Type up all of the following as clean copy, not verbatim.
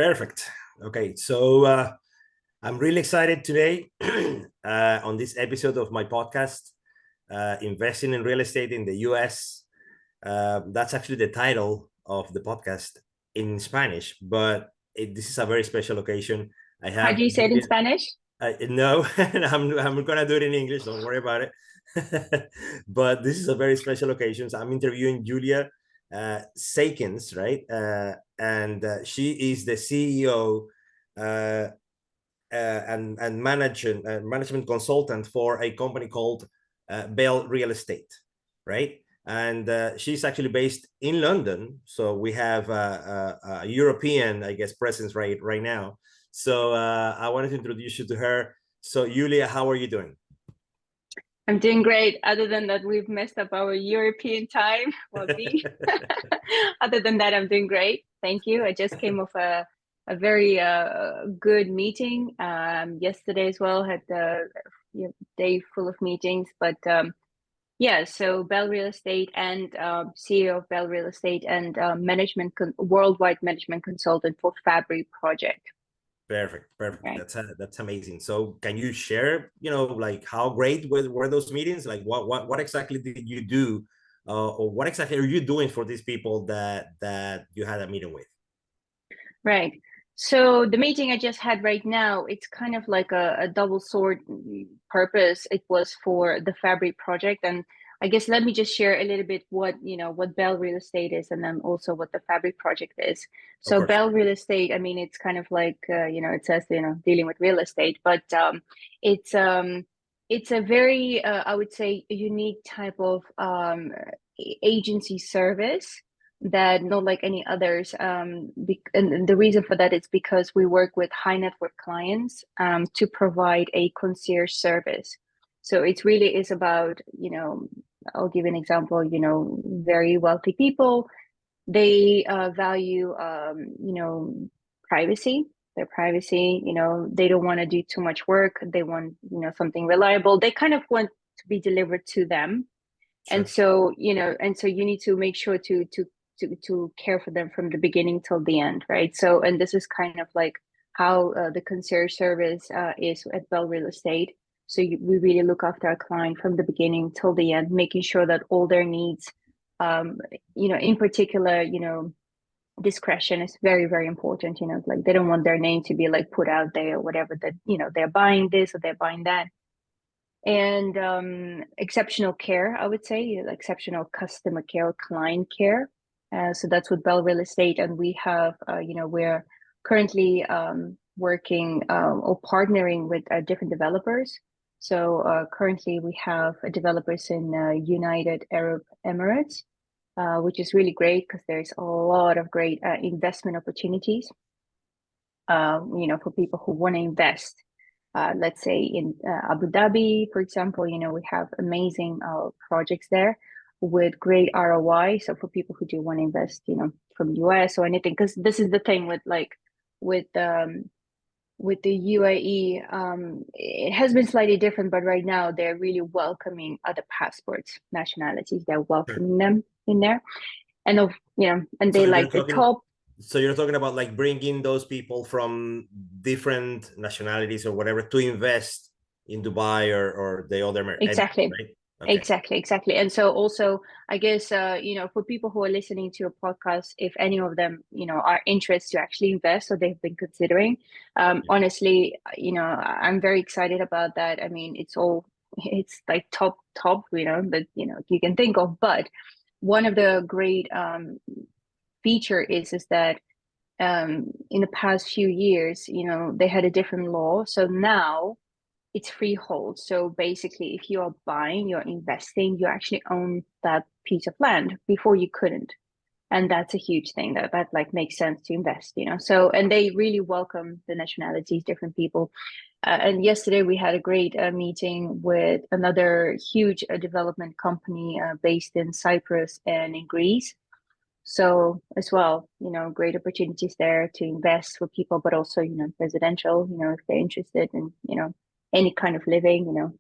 Perfect. Okay, so I'm really excited today on this episode of my podcast, Investing in Real Estate in the US. That's actually the title of the podcast in Spanish, but this is a very special occasion. I How have do you say it in Spanish? No, I'm gonna do it in English. Don't worry about it. But this is a very special occasion. So I'm interviewing Yulia Seijkens, right? And she is the CEO and management consultant for a company called Belle Real Estate, right? And she's actually based in London, so we have a European, I guess, presence right now. So I wanted to introduce you to her. So Yulia, how are you doing? I'm doing great. Other than that, we've messed up our European time. Well, other than that, I'm doing great. Thank you. I just came off a very good meeting yesterday as well. Had a day full of meetings, but yeah. So Belle Real Estate and CEO of Belle Real Estate and worldwide management consultant for Fabbri project. Perfect. Right. That's amazing. So can you share, like how great were those meetings? Like what exactly did you do, or what exactly are you doing for these people that you had a meeting with? Right. So the meeting I just had right now, it's kind of like a double sword purpose. It was for the Fabbri project, and I guess let me just share a little bit what Belle Real Estate is, and then also what the Fabbri project is. So Belle Real Estate, I mean, it's kind of like it says dealing with real estate, but it's a very I would say a unique type of agency service that not like any others. And the reason for that is because we work with high net worth clients to provide a concierge service. So it really is about, I'll give an example, very wealthy people, they value, privacy, their privacy, they don't want to do too much work. They want, something reliable. They kind of want to be delivered to them. Sure. And so, you need to make sure to care for them from the beginning till the end, right? So, and this is kind of like how the concierge service is at Belle Real Estate. So we really look after our client from the beginning till the end, making sure that all their needs, in particular, discretion is very, very important. Like they don't want their name to be like put out there or whatever, that, they're buying this or they're buying that. And exceptional care, I would say, exceptional customer care or client care. So that's with Belle Real Estate, and we have, we're currently working or partnering with different developers. So currently we have developers in United Arab Emirates, which is really great because there's a lot of great investment opportunities, for people who want to invest. Let's say in Abu Dhabi, for example, we have amazing projects there with great ROI. So for people who do want to invest, from US or anything, because this is the thing with the UAE, it has been slightly different, but right now they're really welcoming other passports, nationalities. They're welcoming them in there, and and they like the top. So you're talking about like bringing those people from different nationalities or whatever to invest in Dubai or the other. Exactly. Right? Okay. Exactly. And so also, I guess, for people who are listening to a podcast, if any of them, are interested to actually invest or they've been considering, honestly, I'm very excited about that. I mean, it's like top, that, you can think of. But one of the great feature is that in the past few years, they had a different law. So now it's freehold. So basically, if you are buying, you're investing, you actually own that piece of land. Before you couldn't. And that's a huge thing that like makes sense to invest, So, and they really welcome the nationalities, different people. And yesterday we had a great meeting with another huge development company based in Cyprus and in Greece. So as well, great opportunities there to invest for people, but also, residential, if they're interested in, any kind of living,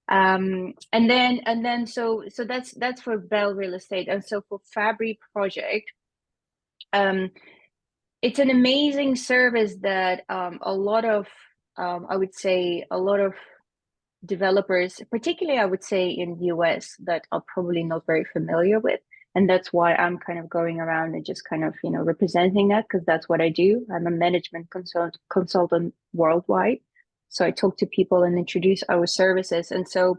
and then so that's for Belle Real Estate. And so for Fabbri project, it's an amazing service that a lot of I would say a lot of developers, particularly I would say in the US, that are probably not very familiar with. And that's why I'm kind of going around and just kind of, representing that, because that's what I do. I'm a management consultant worldwide. So I talk to people and introduce our services. And so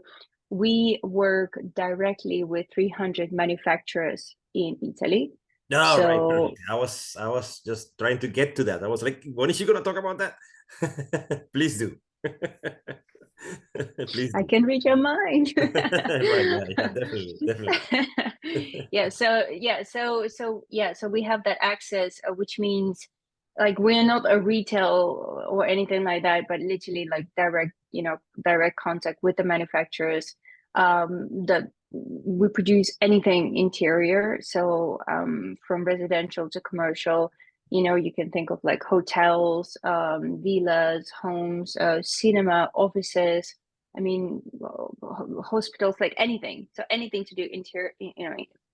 we work directly with 300 manufacturers in Italy. No, so, right. I was just trying to get to that. I was like, when is she gonna talk about that? Please do. Please do. I can read your mind. Right, yeah, definitely. So we have that access, which means like we're not a retail or anything like that, but literally like direct contact with the manufacturers. That we produce anything interior, so from residential to commercial. You can think of like hotels, villas, homes, cinema, offices. I mean, hospitals, like anything. So anything to do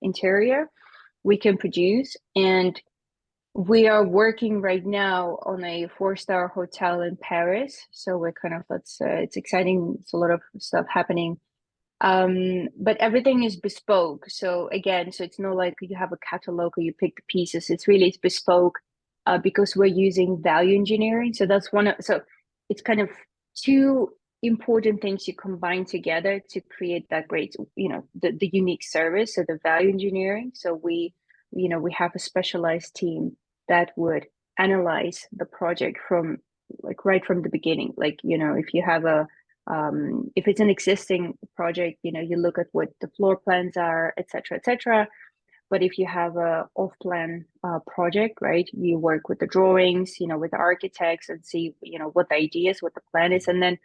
interior, we can produce. And we are working right now on a 4-star hotel in Paris. So we're kind of, it's exciting. It's a lot of stuff happening. But everything is bespoke. So again, so it's not like you have a catalog or you pick the pieces. It's bespoke, because we're using value engineering. So that's so it's kind of two important things you combine together to create that great, the unique service. So the value engineering. So we have a specialized team that would analyze the project from like right from the beginning. Like, if you have if it's an existing project, you look at what the floor plans are, et cetera. But if you have a off-plan project, right, you work with the drawings, with the architects and see, what the idea is, what the plan is. And then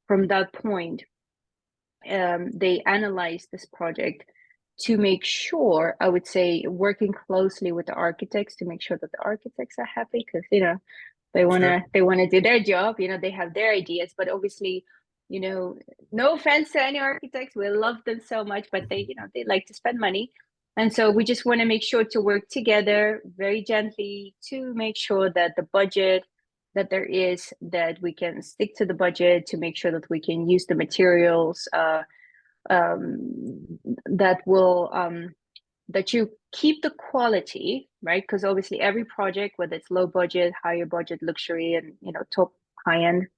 from that point, they analyze this project to make sure, I would say, working closely with the architects to make sure that the architects are happy, because, they want to do their job, they have their ideas, but obviously, no offense to any architects, we love them so much, but they like to spend money. And so we just want to make sure to work together very gently to make sure that the budget that there is, that we can stick to the budget, to make sure that we can use the materials that will that you keep the quality, right? Because obviously every project, whether it's low budget, higher budget, luxury, and top high end,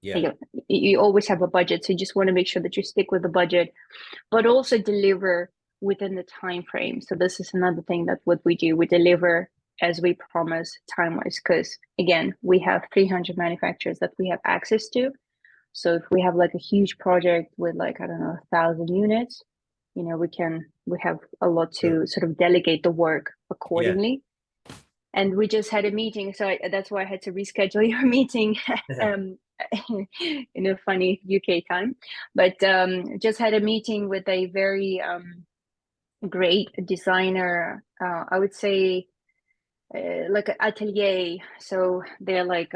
you always have a budget. So you just want to make sure that you stick with the budget, but also deliver within the time frame. So this is another thing that what we do, we deliver as we promise time-wise, because again, we have 300 manufacturers that we have access to. So if we have like a huge project with like, I don't know, 1,000 units, we have a lot to sort of delegate the work accordingly. Yeah. And we just had a meeting, so that's why I had to reschedule your meeting in a funny UK time. But just had a meeting with a very great designer, I would say, like an atelier. So they're like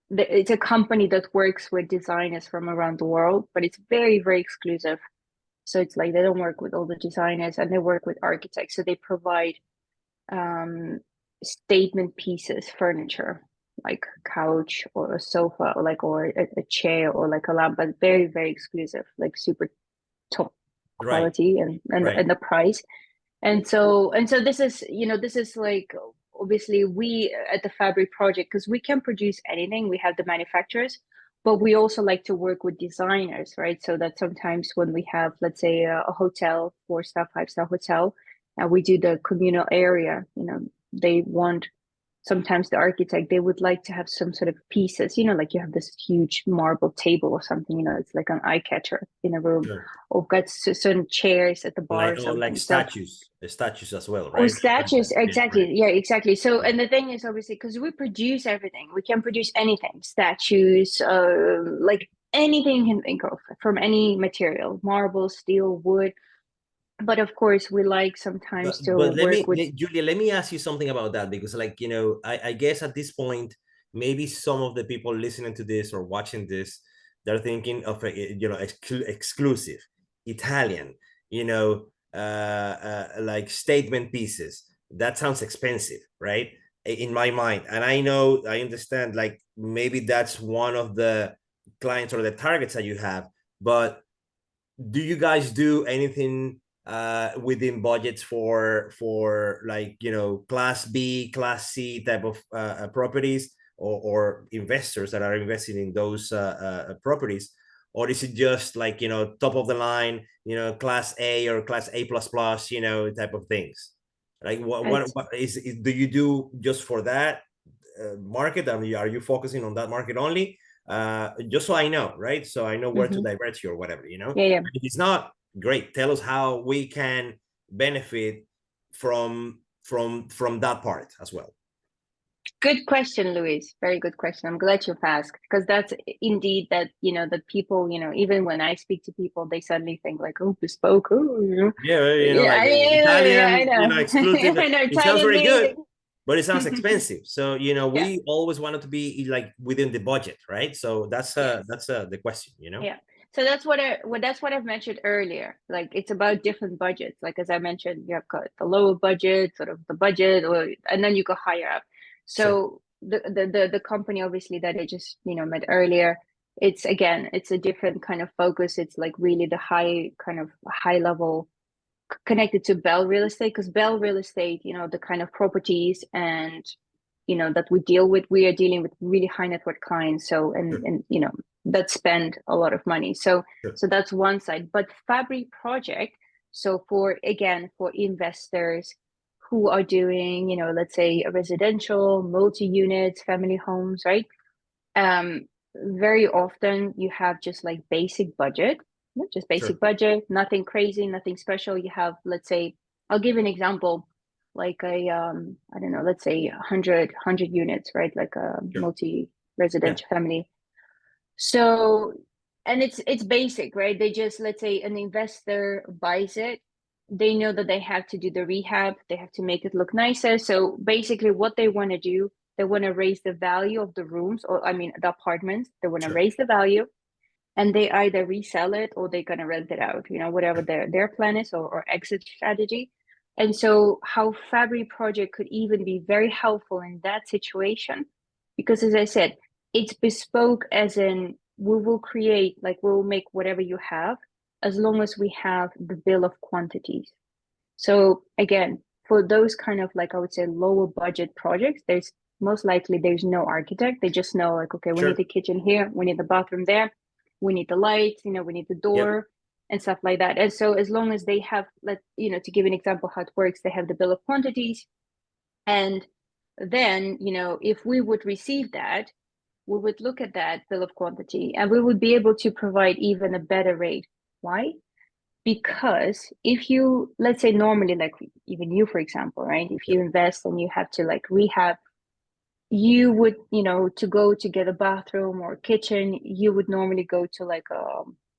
it's a company that works with designers from around the world, but it's very, very exclusive. So it's like they don't work with all the designers, and they work with architects. So they provide statement pieces, furniture, like couch or a sofa, or a chair, or like a lamp, but very, very exclusive, like super top quality, and the price. And so this is, this is like, obviously we at the Fabbri project, because we can produce anything, we have the manufacturers, but we also like to work with designers, right? So that sometimes when we have, let's say, a hotel, 4-star, 5-star hotel, and we do the communal area, they want, sometimes the architect, they would like to have some sort of pieces, like you have this huge marble table or something, it's like an eye catcher in a room. Sure. Or got certain chairs at the bar, like statues as well, right? Oh, statues, exactly. Yeah, exactly. So, and the thing is, obviously, because we produce everything, we can produce anything, statues, like anything you can think of, from any material, marble, steel, wood. But of course, we like sometimes to work with. Julia, let me ask you something about that, because like, I guess at this point, maybe some of the people listening to this or watching this, they're thinking of, exclusive, Italian, like statement pieces. That sounds expensive, right? in my mind. And I understand, like, maybe that's one of the clients or the targets that you have, but do you guys do anything within budgets for like, class B, class C type of properties, or investors that are investing in those properties? Or is it just like, top of the line, class A or class A plus plus, type of things? Like what do you do just for that market? I mean, are you focusing on that market only? Just so I know, right? So I know where to divert you or whatever, Yeah. If it's not, great. Tell us how we can benefit from that part as well. Good question, Luis. Very good question. I'm glad you've asked, because that's indeed that, that people, even when I speak to people, they suddenly think like, oh, bespoke. Oh, yeah, like Italian, I know. exclusive. I know, It sounds very good, Italian but it sounds expensive. So, Yeah. we always wanted to be like within the budget, right? So that's the question, Yeah. So that's what I've mentioned earlier. Like, it's about different budgets. Like, as I mentioned, you have got the lower budget, sort of the budget, and then you go higher up. So the company, obviously, that I just met earlier, it's a different kind of focus. It's like really the high level connected to Belle Real Estate, because Belle Real Estate, the kind of properties and that we are dealing with really high net worth clients. So and that spend a lot of money. So that's one side. But Fabbri project, so for investors who are doing, let's say a residential, multi-units, family homes, right? Very often you have just like basic budget, just basic budget, nothing crazy, nothing special. You have, let's say, I'll give an example, like I don't know, let's say 100 units, right? Like a multi-residential family. So, and it's basic, right? They just, let's say an investor buys it. They know that they have to do the rehab. They have to make it look nicer. So basically what they want to do, they want to raise the value of the rooms, or the apartments. They want to raise the value, and they either resell it or they're going to rent it out, whatever their plan is, or exit strategy. And so how Fabbri project could even be very helpful in that situation, because as I said, it's bespoke, as in we'll make whatever you have, as long as we have the bill of quantities. So again, for those kind of, like, I would say, lower budget projects, there's no architect. They just know, like, okay, we need the kitchen here, we need the bathroom there, we need the lights, we need the door and stuff like that. And so as long as they have, to give an example how it works, they have the bill of quantities. And then, if we would receive that, we would look at that bill of quantity and we would be able to provide even a better rate. Why? Because if you, let's say, normally, like even you, for example, right? If you invest and you have to like rehab, you would, to go to get a bathroom or kitchen, you would normally go to like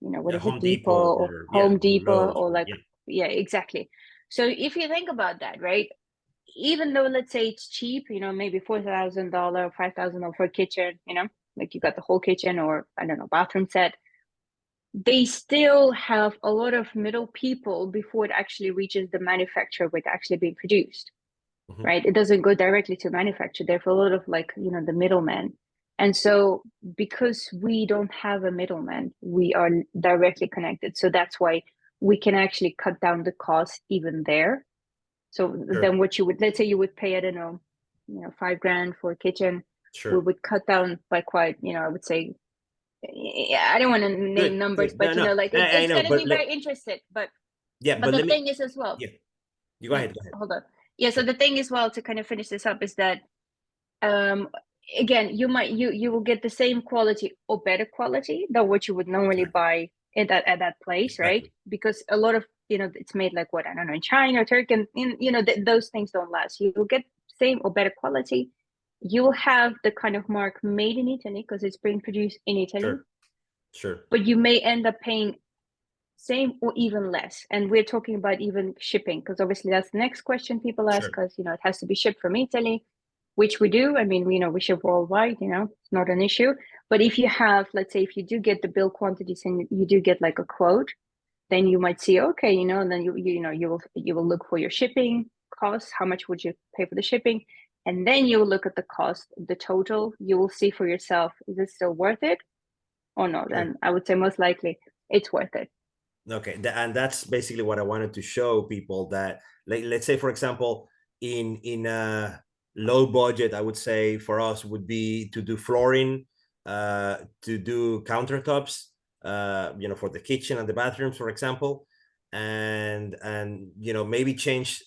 what is it, Depot or Home Depot, or like, exactly. So if you think about that, right? Even though, let's say it's cheap, maybe $4,000, $5,000 for a kitchen, like you got the whole kitchen, or I don't know, bathroom set, they still have a lot of middle people before it actually reaches the manufacturer where it's actually being produced, right? It doesn't go directly to manufacturer. There's a lot of like, the middleman. And so because we don't have a middleman, we are directly connected. So that's why we can actually cut down the cost even there. So then what you would, let's say you would pay, I don't know, $5,000 for a kitchen, we would cut down by quite, I would say, I don't want to name numbers, but like it's going to be very interesting. But the thing is as well. Yeah, you go ahead. Hold on. Yeah. So the thing is, well, to kind of finish this up, is that again, you will get the same quality or better quality than what you would normally buy at that place, right? Because a lot of it's made like what, I don't know, in China or Turkey, and those things don't last. You will get same or better quality. You will have the kind of mark made in Italy because it's being produced in Italy. Sure. But you may end up paying same or even less. And we're talking about even shipping, because obviously that's the next question people ask, because it has to be shipped from Italy, which we do. I mean, we ship worldwide, it's not an issue. But if you have, let's say, if you do get the bill quantities and you do get like a quote, then you might see, okay, and then you will look for your shipping costs. How much would you pay for the shipping? And then you look at the cost, the total, you will see for yourself, is it still worth it or not? Sure. And I would say most likely it's worth it. Okay, and that's basically what I wanted to show people, that let's say, for example, in a low budget, I would say for us would be to do flooring, to do countertops, for the kitchen and the bathrooms, for example, and maybe change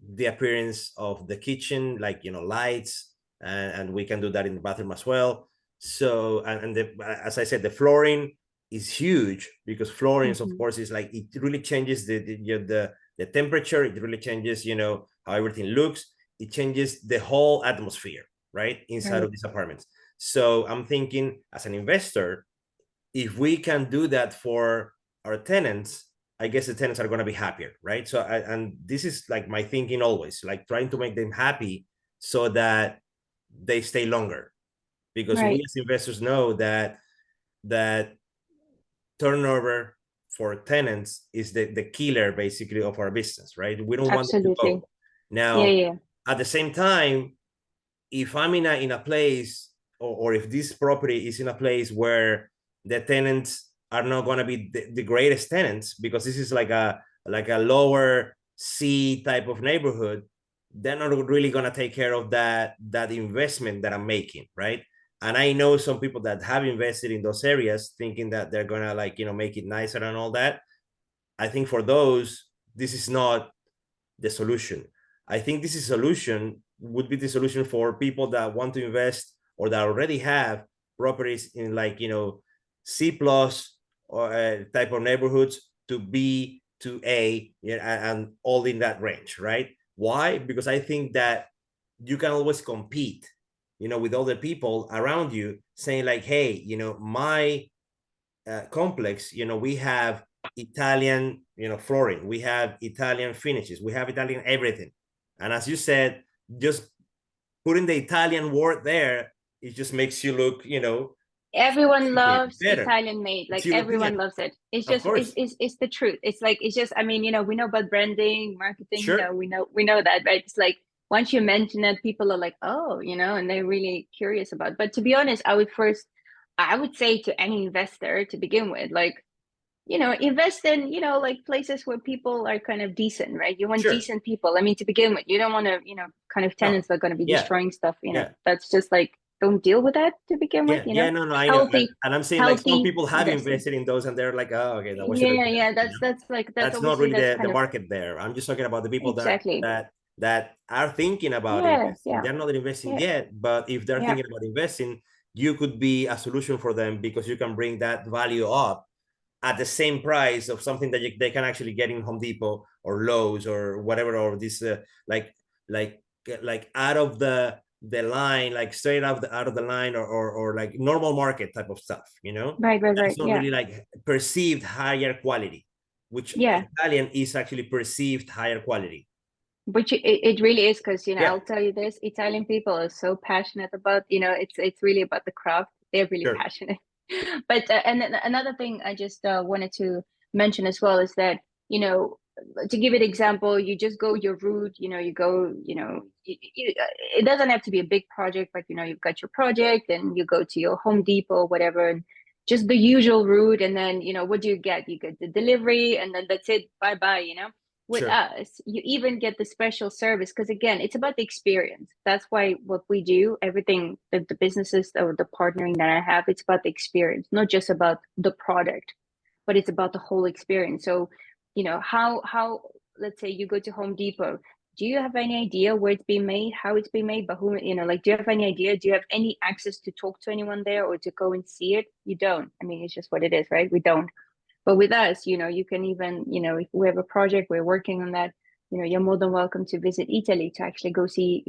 the appearance of the kitchen, like lights, and we can do that in the bathroom as well. So as I said, the flooring is huge, because flooring, of course, is like, it really changes the temperature. It really changes how everything looks. It changes the whole atmosphere, right, inside of these apartments. So I'm thinking, as an investor, if we can do that for our tenants, I guess the tenants are going to be happier, right? So and this is like my thinking always, like trying to make them happy so that they stay longer, because we as investors know that turnover for tenants is the killer, basically, of our business, right? We don't want them to go. Now, at the same time, if I'm in a place, or if this property is in a place where the tenants are not going to be the greatest tenants, because this is like a lower C type of neighborhood, they're not really going to take care of that investment that I'm making, right? And I know some people that have invested in those areas thinking that they're going to make it nicer and all that. I think for those, this is not the solution. I think this is would be the solution for people that want to invest, or that already have properties in C plus or type of neighborhoods, to B to A, and all in that range, right? Why? Because I think that you can always compete, with other people around you, saying like, hey, my complex, we have Italian, flooring, we have Italian finishes, we have Italian everything. And as you said, just putting the Italian word there, it just makes you look, everyone loves Italian made, like everyone loves it. It's just it's the truth. It's like, it's just, I mean, we know about branding, marketing, we know that, right? It's like, once you mention it, people are like, oh, and they're really curious about it. But to be honest, I would say to any investor, to begin with, like, invest in, like places where people are kind of decent, right? You want decent people. I mean, to begin with, you don't want to, kind of tenants that are going to be destroying stuff, that's just like, don't deal with that to begin with, I know. And I'm saying, like, some people have invested in those and they're like, oh, okay, that's not really the market there. I'm just talking about the people that are thinking about investing. They're not investing yet, but if they're thinking about investing, you could be a solution for them, because you can bring that value up at the same price of something that they can actually get in Home Depot or Lowe's or whatever, or this like out of the line, like straight out of the line, or like normal market type of stuff, Right. It's not really like perceived higher quality, which Italian is actually perceived higher quality. Which it really is, because I'll tell you this, Italian people are so passionate about, it's really about the craft. They're really passionate. But and another thing I just wanted to mention as well is that, to give it an example, you just go your route, you go, it doesn't have to be a big project, but you've got your project and you go to your Home Depot, whatever, and just the usual route. And then, what do you get? You get the delivery, and then that's it. Bye. With us, you even get the special service, because again, it's about the experience. That's why what we do, everything, the businesses or the partnering that I have, it's about the experience, not just about the product, but it's about the whole experience. So, how let's say you go to Home Depot, do you have any idea where it's being made, how it's being made, by whom, like, do you have any idea? Do you have any access to talk to anyone there or to go and see it? You don't. I mean, it's just what it is, right? We don't. But with us, you can even, if we have a project, we're working on that, you're more than welcome to visit Italy to actually go see,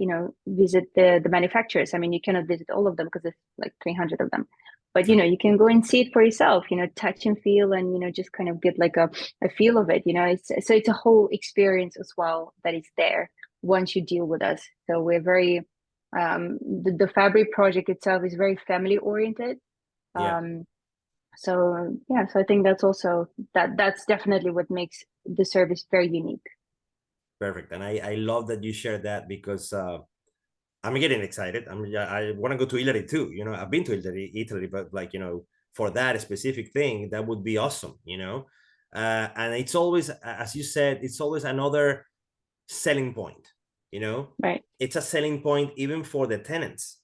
visit the manufacturers. I mean, you cannot visit all of them because there's like 300 of them. But, you can go and see it for yourself, touch and feel, and, just kind of get like a feel of it. It's a whole experience as well that is there once you deal with us. So we're very, the Fabbri project itself is very family oriented. So I think that's also that's definitely what makes the service very unique. Perfect. And I love that you shared that, because I'm getting excited. I want to go to Italy too. You know, I've been to Italy, but like, you know, for that specific thing, that would be awesome, you know. And it's always, as you said, it's always another selling point, you know. Right. It's a selling point even for the tenants,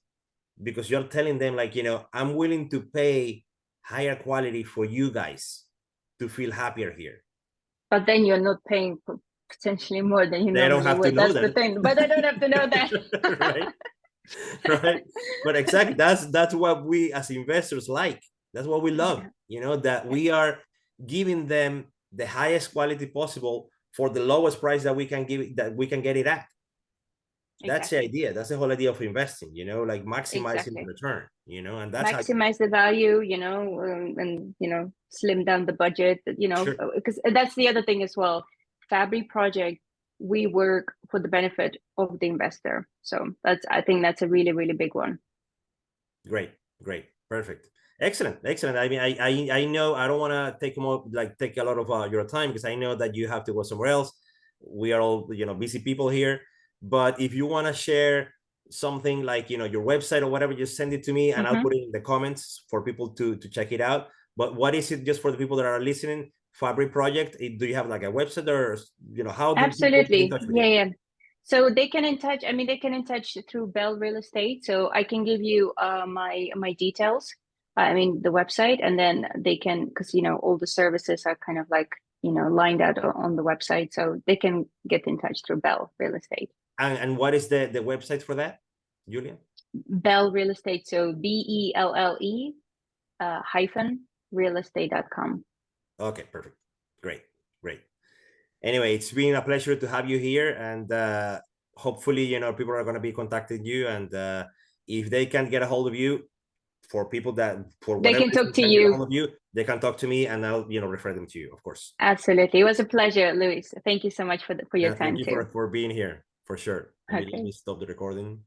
because you're telling them like, you know, I'm willing to pay higher quality for you guys to feel happier here. But then you're not paying potentially more than you they normally don't have would. To know That's that. the thing. But they don't have to know that. Right. Right. But exactly, that's what we as investors like. That's what we love, Yeah. you know, that we are giving them the highest quality possible for the lowest price that we can give, that we can get it at. That's the idea. That's the whole idea of investing, you know, like maximizing the return, you know, and that's maximize the value, you know, and, you know, slim down the budget, you know, because that's the other thing as well. Fabbri project, we work for the benefit of the investor. So I think that's a really, really big one. Great. Perfect. Excellent. I mean, I know I don't want to take a lot of your time, because I know that you have to go somewhere else. We are all, you know, busy people here. But if you want to share something like, you know, your website or whatever, just send it to me and I'll put it in the comments for people to check it out. But what is it, just for the people that are listening, Fabbri project? Do you have like a website, or, you know, how do Absolutely. people get in touch with you? Yeah. So they can in touch. I mean, they can in touch through Belle Real Estate. So I can give you my details. I mean, the website, and then they can, because, you know, all the services are kind of like, you know, lined out on the website. So they can get in touch through Belle Real Estate. And what is the website for that, Yulia? Belle Real Estate. So BELLE -realestate.com. Okay, perfect. Great. Anyway, it's been a pleasure to have you here, and hopefully, you know, people are going to be contacting you, and if they can get a hold of you, for people that for they can talk to you, they can talk to me, and I'll, you know, refer them to you, of course. Absolutely. It was a pleasure, Luis. Thank you so much for your time. Thank you for being here, for sure. Okay. Let me stop the recording.